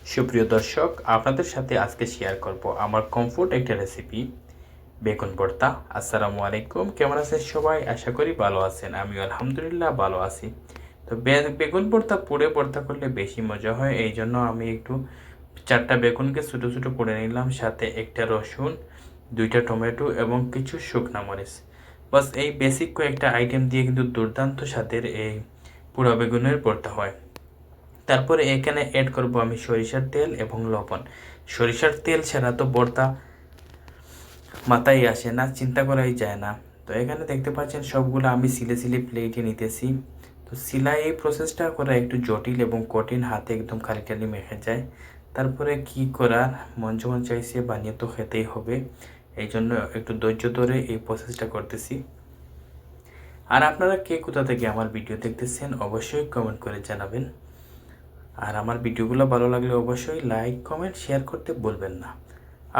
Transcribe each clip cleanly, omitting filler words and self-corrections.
সুপ্রিয় দর্শক, আপনাদের সাথে আজকে শেয়ার করব আমার কমফোর্ট একটা রেসিপি, বেগুন ভর্তা। আসসালামু আলাইকুম, কেমন আছেন সবাই? আশা করি ভালো আছেন। আমিও আলহামদুলিল্লাহ ভালো আছি। তো বেগুন ভর্তা পুড়ে ভর্তা করলে বেশি মজা হয়, এই জন্য আমি একটু 4টা বেগুনকে ছোটো ছোটো করে নিলাম, সাথে একটা রসুন, 2টা টমেটো এবং কিছু শুকনা মরিচ। বাস এই বেসিক কয়েকটা আইটেম দিয়ে কিন্তু দুর্দান্ত স্বাদের এই পোড়া বেগুনের ভর্তা হয়। তারপরে এখানে অ্যাড করব আমি সরিষার তেল এবং লবণ। সরিষার তেল ছাড়া তো ভর্তা মাথায় আসে না, চিন্তা করাই যায় না। তো এখানে দেখতে পাচ্ছেন সবগুলো আমি সিলে সিলে প্লেটে নিতেছি। তো সিলাই এই প্রসেসটা করা একটু জটিল এবং কঠিন, হাতে একদম খালি খালি মেখে যায়। তারপরে কি করার, মন যখন চাইছে বানিয়ে তো খেতেই হবে, এই জন্য একটু ধৈর্য ধরে এই প্রসেসটা করতেছি। আর আপনারা কে কোথা থেকে আমার ভিডিও দেখতেছেন অবশ্যই কমেন্ট করে জানাবেন। আর আমার ভিডিওগুলো ভালো লাগলে অবশ্যই লাইক কমেন্ট শেয়ার করতে ভুলবেন না।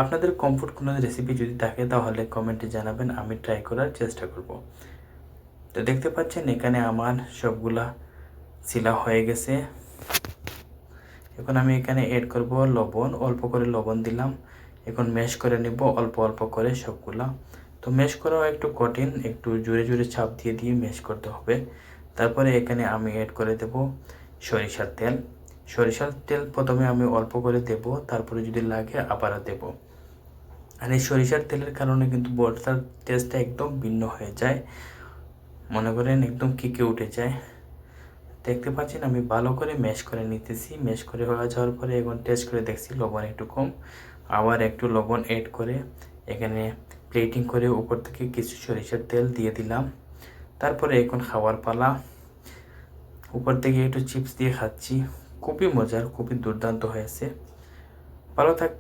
আপনাদের কমফোর্ট কোনো রেসিপি যদি থাকে তাহলে কমেন্টে জানাবেন, আমি ট্রাই করার চেষ্টা করব। তো দেখতে পাচ্ছেন এখানে আমার সবগুলা সিলা হয়ে গেছে। এখন আমি এখানে অ্যাড করব লবণ, অল্প করে লবণ দিলাম। এখন ম্যাশ করে নেব অল্প অল্প করে সবগুলা। তো ম্যাশ করাও একটু কঠিন, একটু জোরে জোরে চাপ দিয়ে দিয়ে ম্যাশ করতে হবে। তারপরে এখানে আমি অ্যাড করে দেব সরিষার তেল। সরিষার তেল প্রথমে আমি অল্প করে দেব, তারপরে যদি লাগে আবারও দেব। আর এই সরিষার তেলের কারণে কিন্তু ভর্তার টেস্টটা একদম ভিন্ন হয়ে যায়, মনে করেন একদম কিকে উঠে যায়। দেখতে পাচ্ছেন আমি ভালো করে ম্যাশ করে নিতেছি। ম্যাশ করে হয়ে যাওয়ার পরে এখন টেস্ট করে দেখছি লবণ একটু কম, আবার একটু লবণ অ্যাড করে এখানে প্লেটিং করে উপর থেকে কিছু সরিষার তেল দিয়ে দিলাম। তারপরে এখন খাওয়ার পালা। উপর থেকে একটু চিপস দিয়ে খাচ্ছি, খুবই মজার, খুবই দুর্দান্ত হয়েছে। ভালো থাকবে।